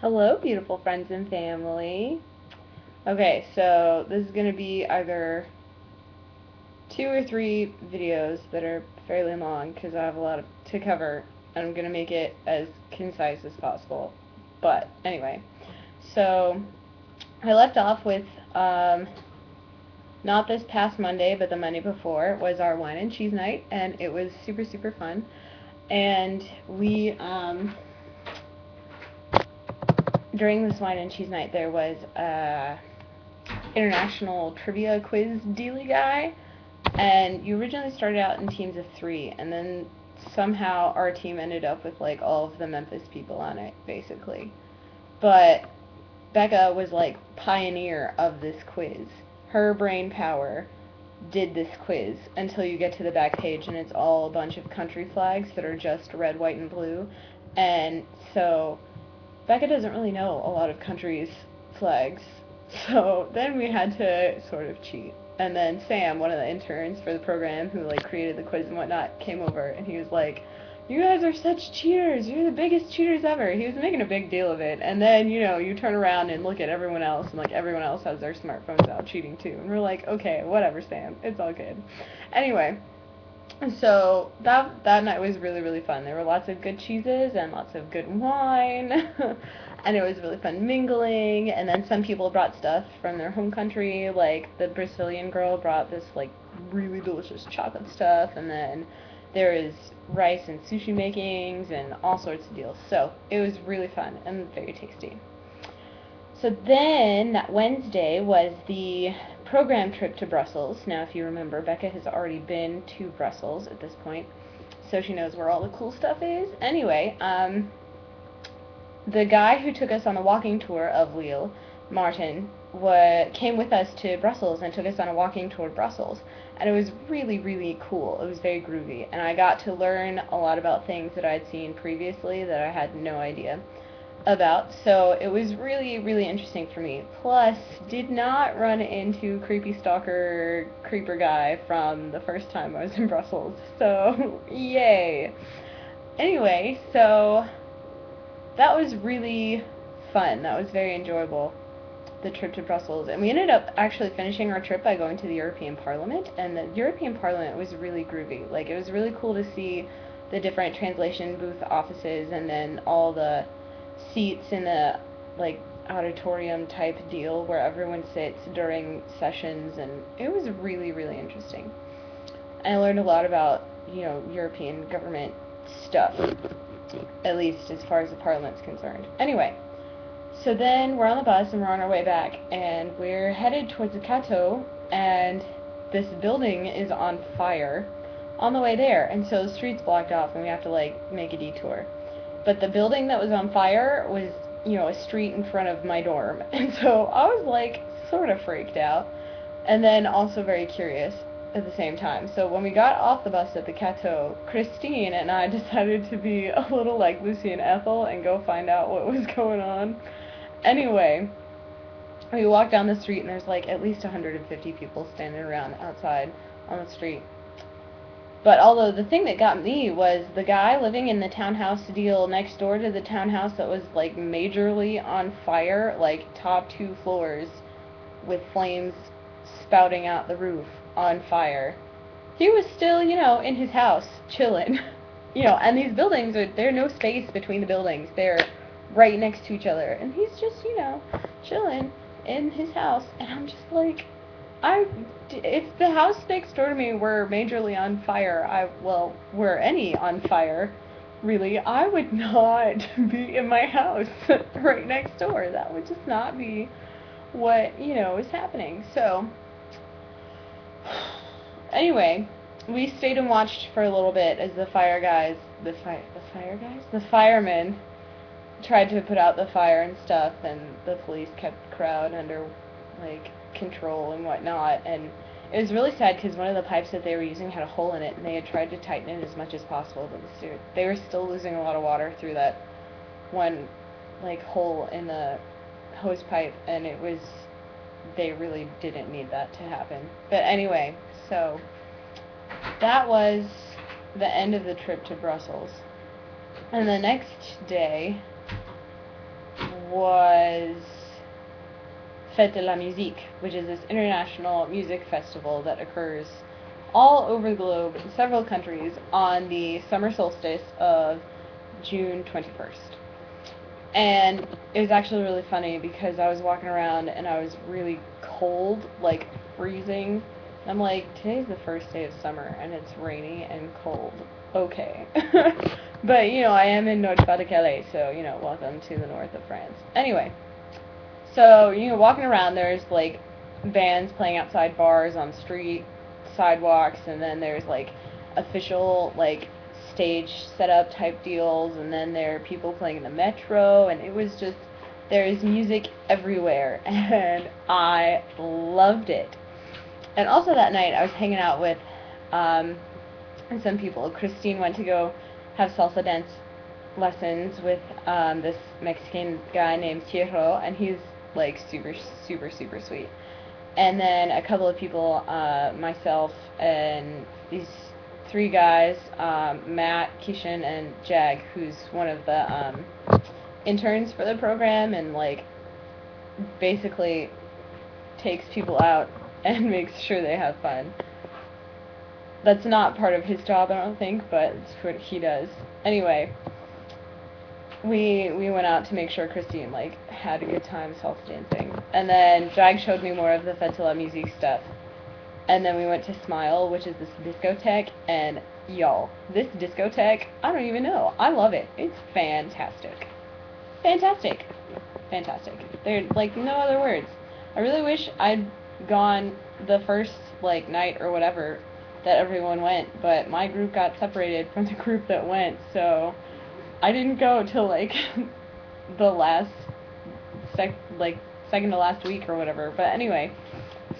Hello, beautiful friends and family. Okay, so this is going to be either 2 or 3 videos that are fairly long because I have a lot to cover, and I'm going to make it as concise as possible. But anyway, so I left off with not this past Monday, but the Monday before was our wine and cheese night, and it was super, super fun. And we during this wine and cheese night, there was a international trivia quiz dealy guy, and you originally started out in teams of 3, and then somehow our team ended up with like all of the Memphis people on it, basically. But Becca was like pioneer of this quiz. Her brain power did this quiz until you get to the back page and it's all a bunch of country flags that are just red, white, and blue. And so Becca doesn't really know a lot of countries' flags. So then we had to sort of cheat. And then Sam, one of the interns for the program who like created the quiz and whatnot, came over and he was like, "You guys are such cheaters. You're the biggest cheaters ever." He was making a big deal of it. And then, you turn around and look at everyone else and like everyone else has their smartphones out cheating too. And we're like, "Okay, whatever, Sam. It's all good." Anyway, so that night was really, really fun. There were lots of good cheeses and lots of good wine, and it was really fun mingling. And then some people brought stuff from their home country, like the Brazilian girl brought this like really delicious chocolate stuff, and then there is rice and sushi makings and all sorts of deals. So it was really fun and very tasty. So then that Wednesday was the program trip to Brussels. Now, if you remember, Becca has already been to Brussels at this point, so she knows where all the cool stuff is. Anyway, the guy who took us on the walking tour of Lille, Martin, came with us to Brussels and took us on a walking tour of Brussels. And it was really, really cool. It was very groovy. And I got to learn a lot about things that I'd seen previously that I had no idea about, so it was really, really interesting for me. Plus, did not run into creepy stalker creeper guy from the first time I was in Brussels, so yay. Anyway, so that was really fun. That was very enjoyable, the trip to Brussels. And we ended up actually finishing our trip by going to the European Parliament, and the European Parliament was really groovy. Like, it was really cool to see the different translation booth offices and then all the seats in a like auditorium type deal where everyone sits during sessions, and it was really, really interesting. I learned a lot about European government stuff, at least as far as the parliament's concerned. Anyway, so then we're on the bus and we're on our way back, and we're headed towards the Cateau, and this building is on fire on the way there, and so the street's blocked off and we have to like make a detour. But the building that was on fire was, a street in front of my dorm. And so I was like sort of freaked out and then also very curious at the same time. So when we got off the bus at the Cateau, Christine and I decided to be a little like Lucy and Ethel and go find out what was going on. Anyway, we walked down the street and there's like at least 150 people standing around outside on the street. But although the thing that got me was the guy living in the townhouse deal next door to the townhouse that was like majorly on fire, like top 2 floors with flames spouting out the roof on fire. He was still, in his house chilling. And these buildings there's no space between the buildings. They're right next to each other. And he's just, chilling in his house. And I'm just like, if the house next door to me were majorly on fire, were any on fire, really, I would not be in my house right next door. That would just not be what, is happening. So, anyway, we stayed and watched for a little bit as the firemen tried to put out the fire and stuff, and the police kept the crowd under, like, control and whatnot. And it was really sad because one of the pipes that they were using had a hole in it, and they had tried to tighten it as much as possible, but they were still losing a lot of water through that one like hole in the hose pipe, and they really didn't need that to happen. But anyway, so that was the end of the trip to Brussels. And the next day was Fête de la Musique, which is this international music festival that occurs all over the globe in several countries on the summer solstice of June 21st. And it was actually really funny because I was walking around and I was really cold, like freezing. I'm like, today's the first day of summer and it's rainy and cold. Okay. But, you know, I am in Nord-Pas-de-Calais, so, you know, welcome to the north of France. Anyway, so, you know, walking around, there's, like, bands playing outside bars on street sidewalks, and then there's, like, official, like, stage setup type deals, and then there are people playing in the metro, and it was just, there's music everywhere, and I loved it. And also that night, I was hanging out with some people. Christine went to go have salsa dance lessons with this Mexican guy named Tierro, and he's like super, super, super sweet. And then a couple of people, myself and these three guys, Matt, Keishan, and Jag, who's one of the interns for the program, and like basically takes people out and makes sure they have fun. That's not part of his job, I don't think, but it's what he does. Anyway, we went out to make sure Christine like had a good time salsa dancing, and then Jag showed me more of the Fête de la Musique stuff. And then we went to Smile, which is this discotheque, and y'all, this discotheque, I don't even know. I love it. It's fantastic. Fantastic. Fantastic. There's like no other words. I really wish I'd gone the first like night or whatever that everyone went, but my group got separated from the group that went, so I didn't go till like the last second to last week or whatever. But anyway,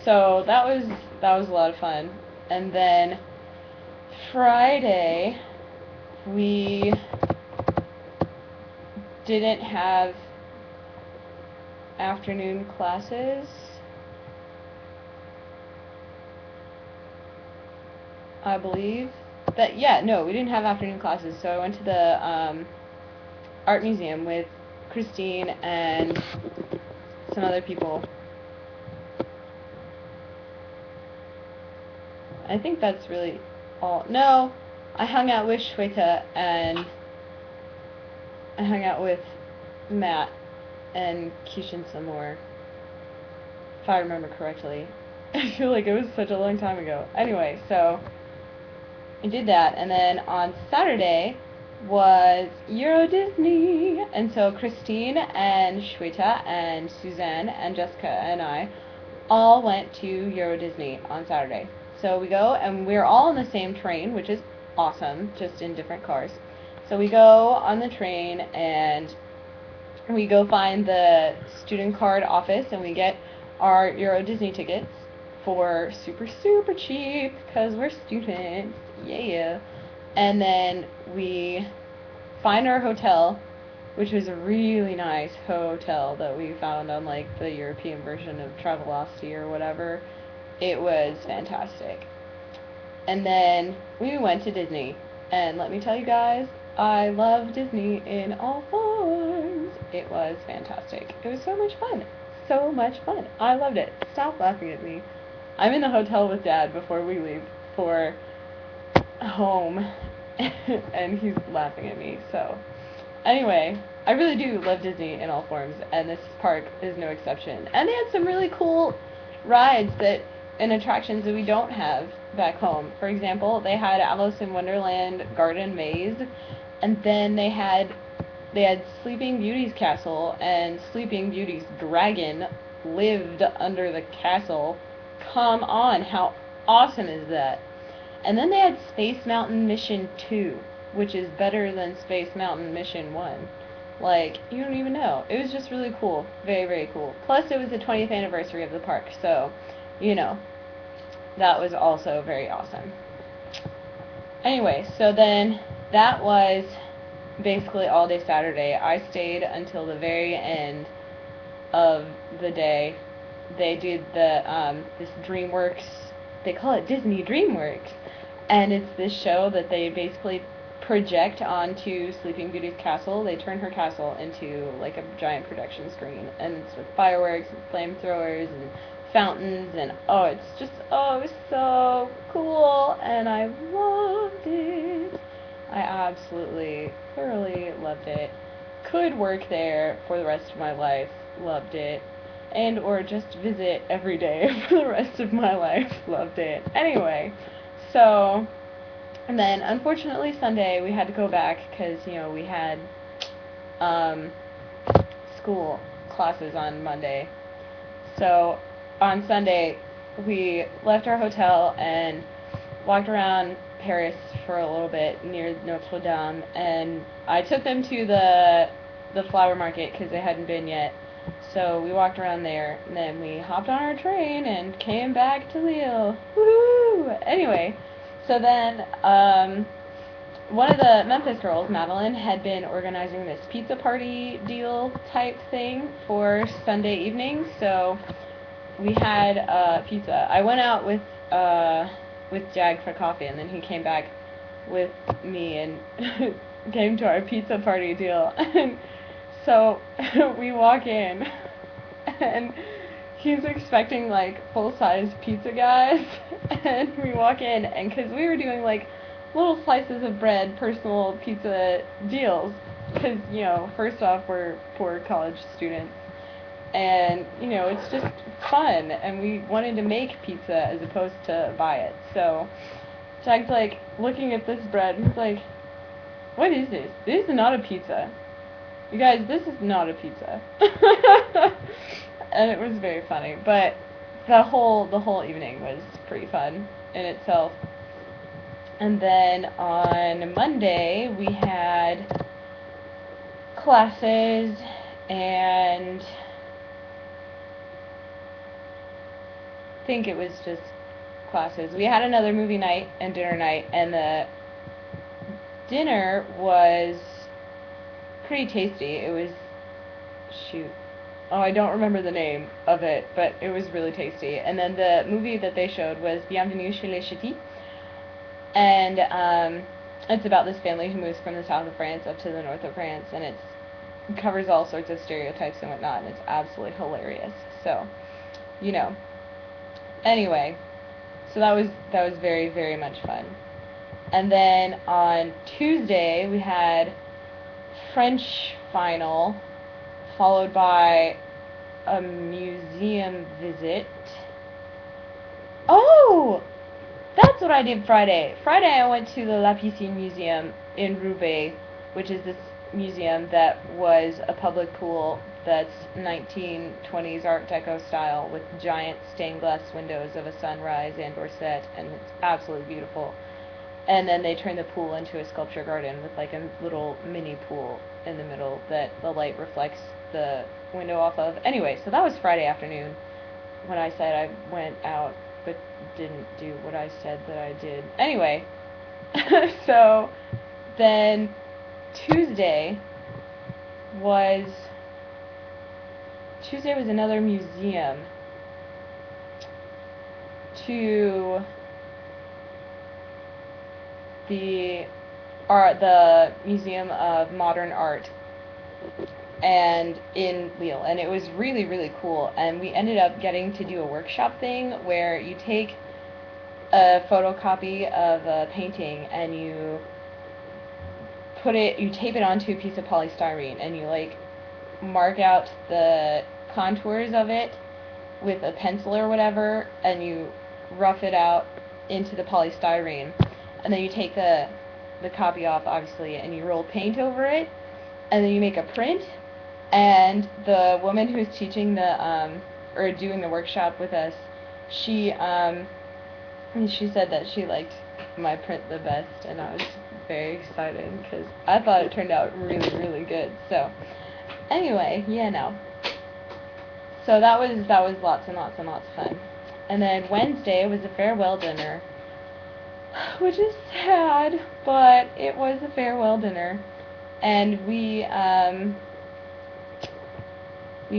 so that was a lot of fun. And then Friday we didn't have afternoon classes. I believe that, we didn't have afternoon classes, so I went to the art museum with Christine and some other people. I think that's really all. No, I hung out with Shweta, and I hung out with Matt and Keishan some more, if I remember correctly. I feel like it was such a long time ago. Anyway, so I did that, and then on Saturday was Euro Disney, and so Christine and Shweta and Suzanne and Jessica and I all went to Euro Disney on Saturday. So we go, and we're all on the same train, which is awesome, just in different cars. So we go on the train, and we go find the student card office, and we get our Euro Disney tickets for super, super cheap, because we're students. Yeah. And then we find our hotel, which was a really nice hotel that we found on like the European version of Travelocity or whatever. It was fantastic. And then we went to Disney, and let me tell you guys, I love Disney in all forms. It was fantastic. It was so much fun. So much fun. I loved it. Stop laughing at me. I'm in the hotel with Dad before we leave for home, and he's laughing at me. So anyway, I really do love Disney in all forms, and this park is no exception. And they had some really cool rides and attractions that we don't have back home. For example, they had Alice in Wonderland Garden Maze, and then they had Sleeping Beauty's castle, and Sleeping Beauty's dragon lived under the castle. Come on, how awesome is that? And then they had Space Mountain Mission 2, which is better than Space Mountain Mission 1. Like, you don't even know. It was just really cool. Very, very cool. Plus, it was the 20th anniversary of the park, so, you know, that was also very awesome. Anyway, so then that was basically all day Saturday. I stayed until the very end of the day. They did this DreamWorks, they call it Disney DreamWorks, and it's this show that they basically project onto Sleeping Beauty's castle. They turn her castle into like a giant projection screen, and it's with fireworks and flamethrowers and fountains, and it was so cool, and I loved it. I absolutely, thoroughly loved it. Could work there for the rest of my life. Loved it. And or just visit every day for the rest of my life. Loved it. Anyway, so, and then unfortunately Sunday we had to go back because, we had school classes on Monday. So on Sunday we left our hotel and walked around Paris for a little bit near Notre Dame, and I took them to the flower market because they hadn't been yet. So we walked around there, and then we hopped on our train and came back to Lille. Woohoo! Anyway, so then one of the Memphis girls, Madeline, had been organizing this pizza party deal type thing for Sunday evenings. So we had pizza. I went out with Jag for coffee, and then he came back with me and came to our pizza party deal. And so we walk in, and he's expecting like full-size pizza guys, and we walk in, and because we were doing like little slices of bread, personal pizza deals, because first off, we're poor college students, and it's just fun, and we wanted to make pizza as opposed to buy it. So Jack's like looking at this bread, and he's like, "What is this? This is not a pizza. You guys, this is not a pizza." And it was very funny, but the whole evening was pretty fun in itself. And then on Monday we had classes, and I think it was just classes. We had another movie night and dinner night, and the dinner was pretty tasty. It was, I don't remember the name of it, but it was really tasty. And then the movie that they showed was Bienvenue chez les Ch'tis, and it's about this family who moves from the south of France up to the north of France, and it covers all sorts of stereotypes and whatnot, and it's absolutely hilarious. So, anyway, so that was very, very much fun. And then on Tuesday we had French final, followed by a museum visit. Oh! That's what I did Friday. Friday I went to the La Piscine Museum in Roubaix, which is this museum that was a public pool that's 1920s Art Deco style with giant stained glass windows of a sunrise and or set, and it's absolutely beautiful. And then they turned the pool into a sculpture garden with like a little mini pool in the middle that the light reflects the window off of. Anyway, so that was Friday afternoon when I said I went out but didn't do what I said that I did. Anyway, so then Tuesday was another museum to the Museum of Modern Art and in Lille, and it was really, really cool. And we ended up getting to do a workshop thing where you take a photocopy of a painting and you tape it onto a piece of polystyrene, and you like mark out the contours of it with a pencil or whatever, and you rough it out into the polystyrene, and then you take the copy off, obviously, and you roll paint over it, and then you make a print. And the woman who's teaching or doing the workshop with us, she said that she liked my print the best, and I was very excited because I thought it turned out really, really good. So anyway, so that was lots and lots and lots of fun. And then Wednesday was a farewell dinner, which is sad, but it was a farewell dinner. And we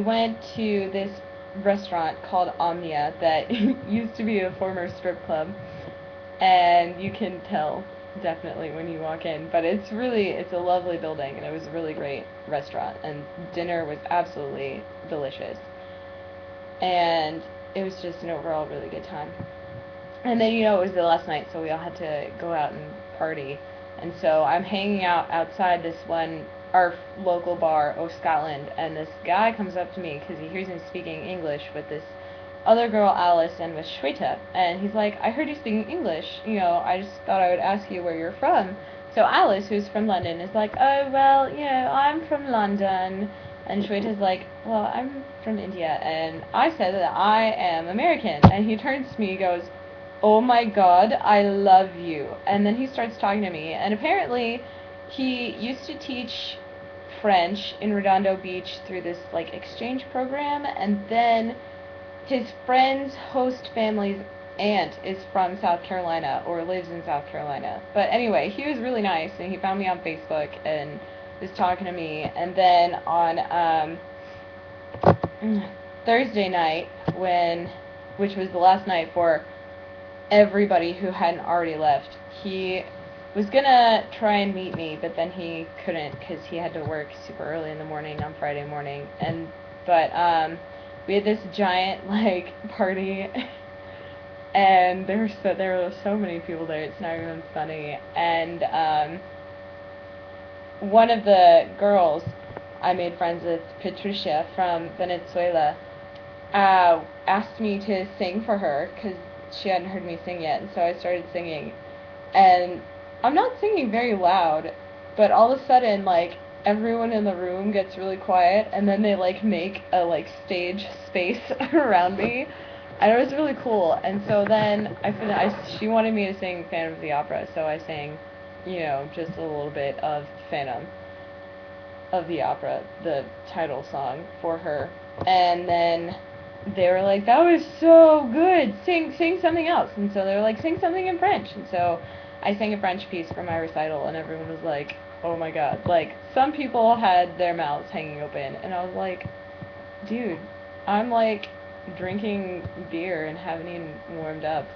went to this restaurant called Omnia that used to be a former strip club, and you can tell definitely when you walk in. But it's a lovely building, and it was a really great restaurant, and dinner was absolutely delicious. And it was just an overall really good time. And then, it was the last night, so we all had to go out and party. And so I'm hanging out outside our local bar, O Scotland, and this guy comes up to me because he hears me speaking English with this other girl, Alice, and with Shweta. And he's like, I heard you speaking English. I just thought I would ask you where you're from. So Alice, who's from London, is like, oh, well, I'm from London. And Shweta's like, well, I'm from India. And I said that I am American. And he turns to me and goes, oh my god, I love you. And then he starts talking to me. And apparently he used to teach French in Redondo Beach through this exchange program, and then his friend's host family's aunt is from South Carolina, or lives in South Carolina. But anyway, he was really nice, and he found me on Facebook and was talking to me. And then on Thursday night, which was the last night for everybody who hadn't already left, he was gonna try and meet me, but then he couldn't because he had to work super early in the morning on Friday morning. But we had this giant party, and there were so many people there. It's not even funny. And one of the girls I made friends with, Patricia from Venezuela, asked me to sing for her because she hadn't heard me sing yet, and so I started singing. And I'm not singing very loud, but all of a sudden, everyone in the room gets really quiet, and then they, make a, stage space around me, and it was really cool. And so then she wanted me to sing Phantom of the Opera, so I sang, just a little bit of Phantom of the Opera, the title song, for her. And then they were like, that was so good, sing something else. And so they were like, sing something in French. And so I sang a French piece for my recital, and everyone was like, oh my god. Some people had their mouths hanging open, and I was like, dude, I'm drinking beer and haven't even warmed up.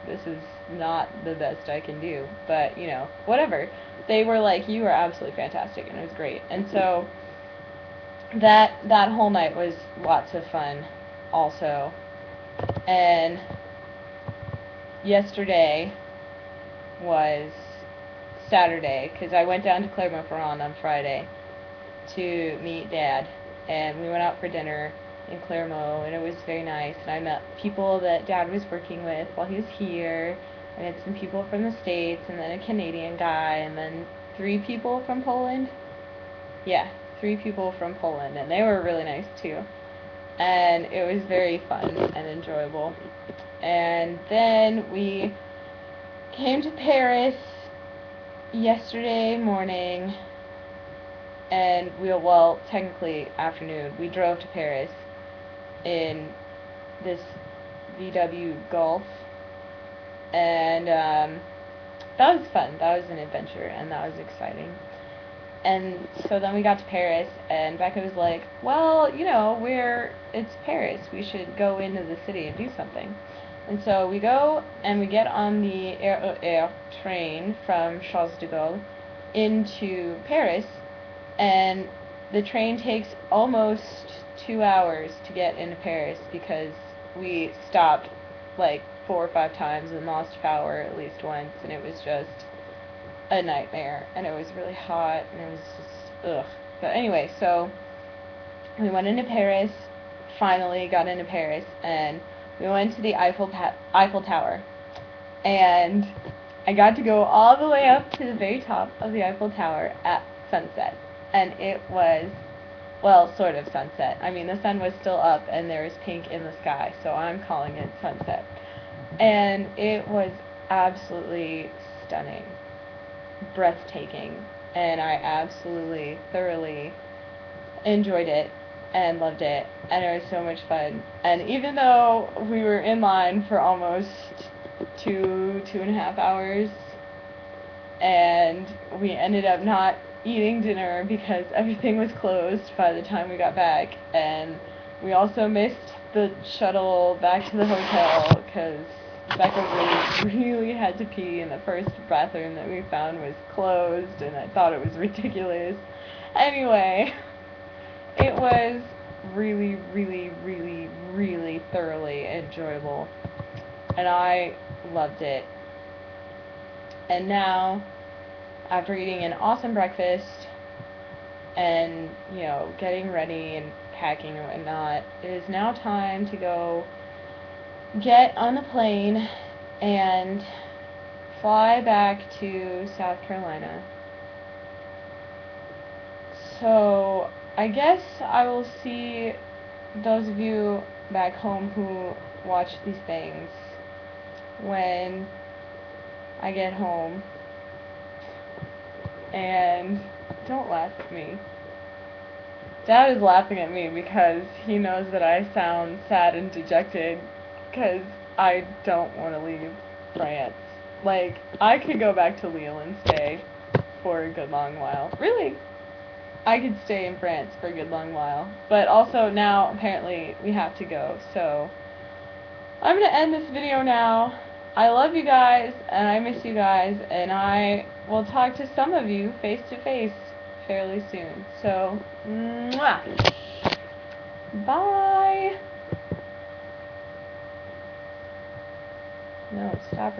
This is not the best I can do. But, whatever. They were like, you were absolutely fantastic, and it was great. And so that whole night was lots of fun also. And yesterday was Saturday, because I went down to Clermont-Ferrand on Friday to meet Dad, and we went out for dinner in Clermont, and it was very nice. And I met people that Dad was working with while he was here. I met some people from the States, and then a Canadian guy, and then 3 people from Poland. Yeah, 3 people from Poland, and they were really nice too. And it was very fun and enjoyable. And then we came to Paris yesterday morning, and technically afternoon. We drove to Paris in this VW Golf, and that was fun. That was an adventure, and that was exciting. And so then we got to Paris, and Becca was like, well, it's Paris. We should go into the city and do something. And so we go, and we get on the RER train from Charles de Gaulle into Paris, and the train takes almost 2 hours to get into Paris because we stopped 4 or 5 times and lost power at least once, and it was just a nightmare, and it was really hot, and it was just ugh. But anyway, so we went into Paris, finally got into Paris, and we went to the Eiffel Tower, and I got to go all the way up to the very top of the Eiffel Tower at sunset, and it was, well, sort of sunset. I mean, the sun was still up, and there was pink in the sky, so I'm calling it sunset. And it was absolutely stunning, breathtaking, and I absolutely, thoroughly enjoyed it and loved it, and it was so much fun. And even though we were in line for almost 2.5 hours, and we ended up not eating dinner because everything was closed by the time we got back, and we also missed the shuttle back to the hotel because Becca really had to pee, and the first bathroom that we found was closed, and I thought it was ridiculous. Anyway, it was really, really, really, really thoroughly enjoyable, and I loved it. And now, after eating an awesome breakfast, and, you know, getting ready and packing and whatnot, it is now time to go get on the plane and fly back to South Carolina. So, I guess I will see those of you back home who watch these things when I get home. And don't laugh at me. Dad is laughing at me because he knows that I sound sad and dejected because I don't want to leave France. Like, I could go back to Lille and stay for a good long while. Really, I could stay in France for a good long while. But also now, apparently, we have to go. So, I'm going to end this video now. I love you guys, and I miss you guys, and I will talk to some of you face to face fairly soon. So, mwah! Bye! No, stop.